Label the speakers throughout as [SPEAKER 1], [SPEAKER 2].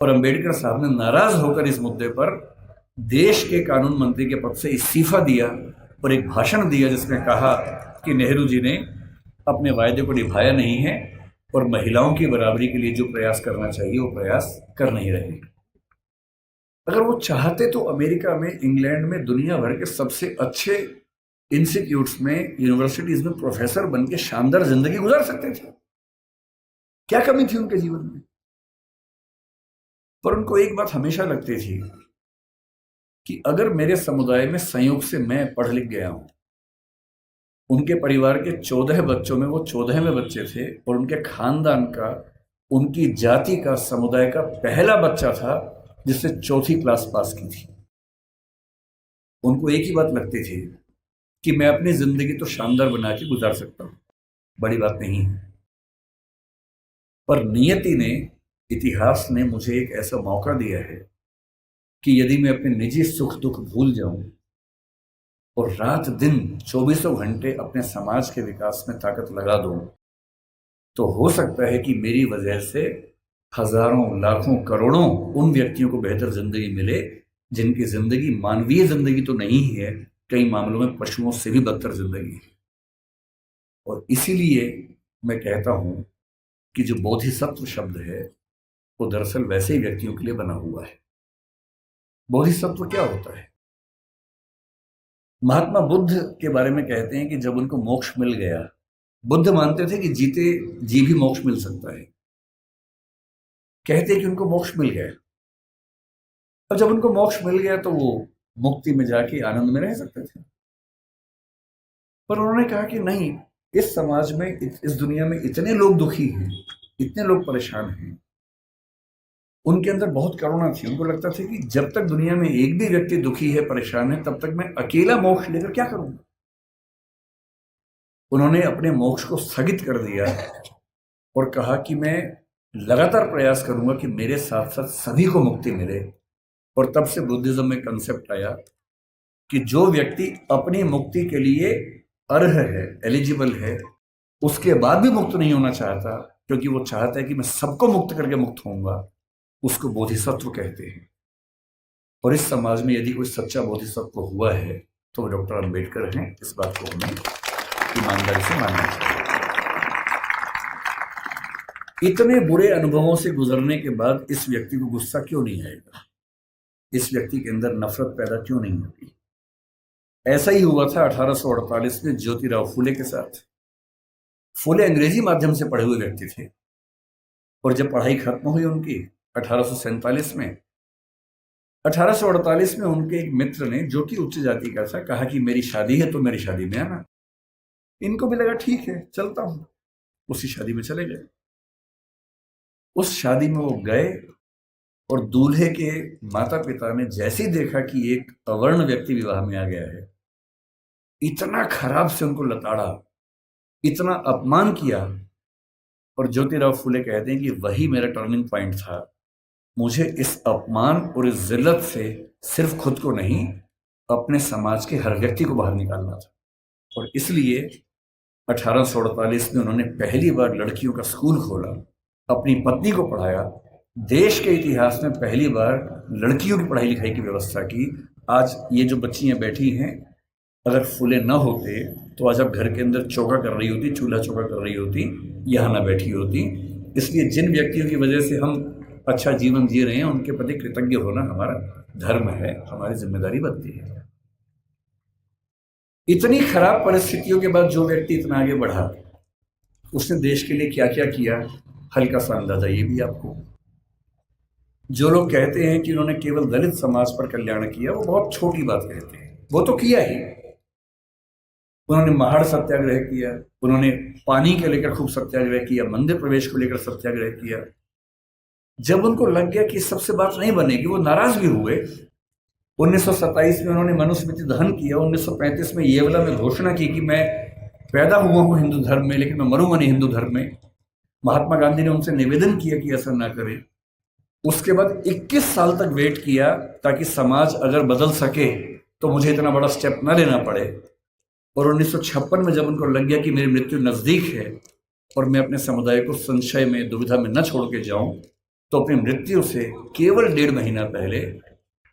[SPEAKER 1] और अंबेडकर साहब ने नाराज होकर इस मुद्दे पर देश के कानून मंत्री के पद से इस्तीफा दिया और एक भाषण दिया जिसमें कहा कि नेहरू जी ने अपने वायदे को निभाया नहीं है और महिलाओं की बराबरी के लिए जो प्रयास करना चाहिए वो प्रयास कर नहीं रहे। अगर वो चाहते तो अमेरिका में, इंग्लैंड में, दुनिया भर के सबसे अच्छे इंस्टीट्यूट्स में, यूनिवर्सिटीज में प्रोफेसर बन के शानदार जिंदगी गुजार सकते थे। क्या कमी थी उनके जीवन में? पर उनको एक बात हमेशा लगती थी कि अगर मेरे समुदाय में संयोग से मैं पढ़ लिख गया हूं, उनके परिवार के 14 बच्चों में वो 14वें बच्चे थे और उनके खानदान का, उनकी जाति का, समुदाय का पहला बच्चा था जिसने 4वीं क्लास पास की थी। उनको एक ही बात लगती थी कि मैं अपनी जिंदगी तो शानदार बना के गुजार सकता हूं, बड़ी बात नहीं है। पर नियति ने, इतिहास ने मुझे एक ऐसा मौका दिया है कि यदि मैं अपने निजी सुख दुख भूल जाऊं और रात दिन 24 घंटे अपने समाज के विकास में ताकत लगा दूं, तो हो सकता है कि मेरी वजह से हजारों, लाखों, करोड़ों उन व्यक्तियों को बेहतर जिंदगी मिले जिनकी जिंदगी मानवीय जिंदगी तो नहीं है, कई मामलों में पशुओं से भी बदतर जिंदगी है। और इसीलिए मैं कहता हूं कि जो बोधिसत्व शब्द है वो दरअसल वैसे ही व्यक्तियों के लिए बना हुआ है। बोधिसत्व क्या होता है? महात्मा बुद्ध के बारे में कहते हैं कि जब उनको मोक्ष मिल गया, बुद्ध मानते थे कि जीते जी भी मोक्ष मिल सकता है, कहते हैं कि उनको मोक्ष मिल गया। और जब उनको मोक्ष मिल गया तो वो मुक्ति में जाके आनंद में रह सकते थे। पर उन्होंने कहा कि नहीं, इस समाज में, इस दुनिया में इतने लोग दुखी हैं, इतने लोग परेशान हैं। उनके अंदर बहुत करुणा थी। उनको लगता था कि जब तक दुनिया में एक भी व्यक्ति दुखी है, परेशान है, तब तक मैं अकेला मोक्ष लेकर क्या करूंगा। उन्होंने अपने मोक्ष को स्थगित कर दिया और कहा कि मैं लगातार प्रयास करूंगा कि मेरे साथ साथ सभी को मुक्ति मिले। और तब से बुद्धिज्म में कंसेप्ट आया कि जो व्यक्ति अपनी मुक्ति के लिए अर्ह है, एलिजिबल है, उसके बाद भी मुक्त नहीं होना चाहता, क्योंकि वो चाहता है कि मैं सबको मुक्त करके मुक्त होऊंगा, उसको बोधिसत्व कहते हैं। और इस समाज में यदि कोई सच्चा बोधिसत्व हुआ है तो वो डॉक्टर अंबेडकर हैं। इस बात को हमें ईमानदारी से मानना चाहिए। इतने बुरे अनुभवों से गुजरने के बाद इस व्यक्ति को गुस्सा क्यों नहीं आएगा? इस व्यक्ति के अंदर नफरत पैदा क्यों नहीं होती? ऐसा ही हुआ था 1848 में ज्योतिराव फूले के साथ। फूले अंग्रेजी माध्यम से पढ़े हुए व्यक्ति थे और जब पढ़ाई खत्म हुई उनकी 1847 में, 1848 में उनके एक मित्र ने, जो कि उच्च जाति का था, कहा कि मेरी शादी है तो मेरी शादी में आना। इनको भी लगा ठीक है, चलता हूं। उसी शादी में चले गए। उस शादी में वो गए और दूल्हे के माता पिता ने जैसे ही देखा कि एक अवर्ण व्यक्ति विवाह में आ गया है, इतना खराब से उनको लताड़ा, इतना अपमान किया। और ज्योतिराव फूले कहते हैं कि वही मेरा टर्निंग पॉइंट था। मुझे इस अपमान और इस जिल्लत से सिर्फ खुद को नहीं, अपने समाज के हर व्यक्ति को बाहर निकालना था। और इसलिए 1848 में उन्होंने पहली बार लड़कियों का स्कूल खोला, अपनी पत्नी को पढ़ाया, देश के इतिहास में पहली बार लड़कियों की पढ़ाई लिखाई की व्यवस्था की। आज ये जो बच्चियां बैठी हैं, अगर फूले न होते तो आज आप घर के अंदर चौका कर रही होती, चूल्हा चौका कर रही होती, यहाँ ना बैठी होती। इसलिए जिन व्यक्तियों की वजह से हम अच्छा जीवन जी रहे हैं, उनके प्रति कृतज्ञ होना हमारा धर्म है, हमारी जिम्मेदारी बनती है। इतनी खराब परिस्थितियों के बाद जो व्यक्ति इतना आगे बढ़ा, उसने देश के लिए क्या क्या किया, हल्का सा अंदाजा ये भी आपको। जो लोग कहते हैं कि उन्होंने केवल दलित समाज पर कल्याण किया, वो बहुत छोटी बात कहते हैं। वो तो किया ही। उन्होंने महाड़ सत्याग्रह किया, उन्होंने पानी के लेकर खूब सत्याग्रह किया, मंदिर प्रवेश को लेकर सत्याग्रह किया। जब उनको लग गया कि सबसे बात नहीं बनेगी, वो नाराज भी हुए। 1927 में उन्होंने मनुस्मृति दहन किया। 1935 में येवला में घोषणा की कि मैं पैदा हुआ हूं हिंदू धर्म में, लेकिन मैं मरूंगा नहीं हिंदू धर्म में। महात्मा गांधी ने उनसे निवेदन किया कि ऐसा ना करें। उसके बाद 21 साल तक वेट किया ताकि समाज अगर बदल सके तो मुझे इतना बड़ा स्टेप ना लेना पड़े। और 1956 में जब उनको लग गया कि मेरी मृत्यु नजदीक है और मैं अपने समुदाय को संशय में, दुविधा में न छोड़ के जाऊं, तो अपनी मृत्यु से केवल 1.5 महीना पहले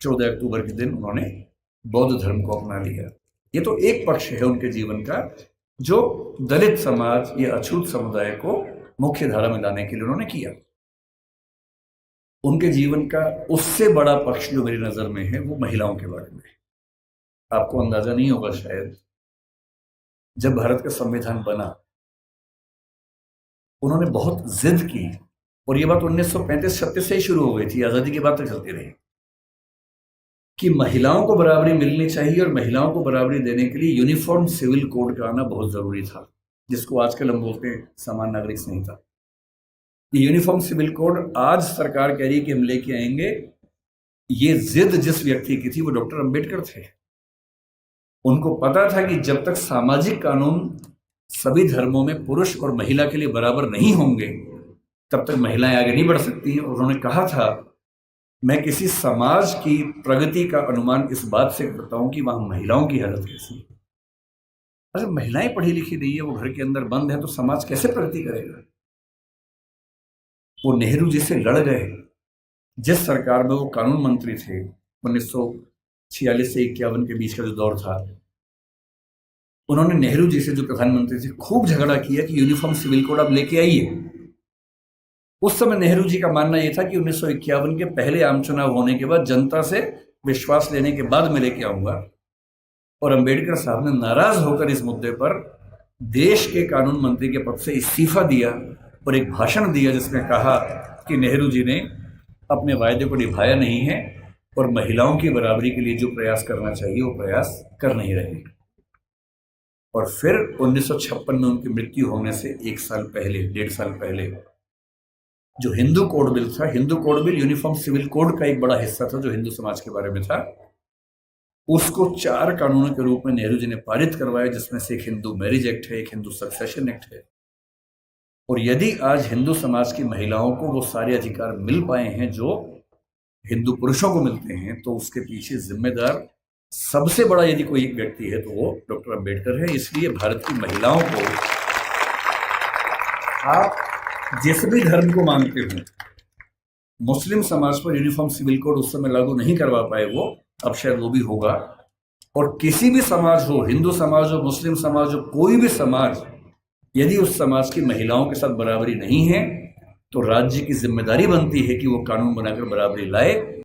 [SPEAKER 1] 14 अक्टूबर के दिन उन्होंने बौद्ध धर्म को अपना लिया। ये तो एक पक्ष है उनके जीवन का, जो दलित समाज या अछूत समुदाय को मुख्य धारा में लाने के लिए उन्होंने किया। उनके जीवन का उससे बड़ा पक्ष जो मेरी नजर में है वो महिलाओं के बारे में है। आपको अंदाजा नहीं होगा शायद, जब भारत का संविधान बना उन्होंने बहुत जिद की, और ये बात 1935-36 से ही शुरू हो गई थी, आजादी के बाद तक चलती रही, कि महिलाओं को बराबरी मिलनी चाहिए और महिलाओं को बराबरी देने के लिए यूनिफॉर्म सिविल कोड का आना बहुत जरूरी था, जिसको आजकल हम बोलते हैं समान नागरिक संहिता। ये यूनिफॉर्म सिविल कोड आज सरकार कह रही है कि हम लेके आएंगे। ये जिद जिस व्यक्ति की थी वो डॉक्टर अंबेडकर थे। उनको पता था कि जब तक सामाजिक कानून सभी धर्मों में पुरुष और महिला के लिए बराबर नहीं होंगे तब तक महिलाएं आगे नहीं बढ़ सकती हैं। उन्होंने कहा था, मैं किसी समाज की प्रगति का अनुमान इस बात से करता हूं कि वहां महिलाओं की हालत कैसी है। अगर महिलाएं पढ़ी लिखी नहीं है, वो घर के अंदर बंद है, तो समाज कैसे प्रगति करेगा। वो नेहरू जी से लड़ गए। जिस सरकार में वो कानून मंत्री थे 1946 से 51 के बीच का जो दौर था, उन्होंने नेहरू जी से जो प्रधानमंत्री थे खूब झगड़ा किया कि यूनिफॉर्म सिविल कोड आप लेके आइए। उस समय नेहरू जी का मानना यह था कि 1951 के पहले आम चुनाव होने के बाद जनता से विश्वास लेने के बाद मैं लेके आऊंगा। और अंबेडकर साहब ने नाराज होकर इस मुद्दे पर देश के कानून मंत्री के पद से इस्तीफा दिया और एक भाषण दिया जिसमें कहा कि नेहरू जी ने अपने वायदे को निभाया नहीं है और महिलाओं की बराबरी के लिए जो प्रयास करना चाहिए वो प्रयास कर नहीं रहे। और फिर 1956 में उनकी मृत्यु होने से 1 साल पहले, 1.5 साल पहले, जो हिंदू कोड बिल था, Hindu code bill uniform civil code का एक बड़ा हिस्सा था जो हिंदू समाज के बारे में था, उसको 4 कानूनों के रूप में नेहरू जी ने पारित करवाया, जिसमें से एक हिंदू मैरिज एक्ट है, एक हिंदू सक्सेशन एक्ट है। और यदि आज हिंदू समाज की महिलाओं को वो सारे अधिकार मिल पाए हैं जो हिंदू पुरुषों को मिलते हैं, तो उसके पीछे जिम्मेदार सबसे बड़ा यदि कोई एक व्यक्ति है तो वो डॉक्टर अंबेडकर है। इसलिए भारत की महिलाओं को, आप जिस भी धर्म को मानते हो, मुस्लिम समाज पर यूनिफॉर्म सिविल कोड उस समय लागू नहीं करवा पाए वो, अब शायद वो भी होगा। और किसी भी समाज हो, हिंदू समाज हो, मुस्लिम समाज हो, कोई भी समाज, यदि उस समाज की महिलाओं के साथ बराबरी नहीं है तो राज्य की जिम्मेदारी बनती है कि वो कानून बनाकर बराबरी लाए।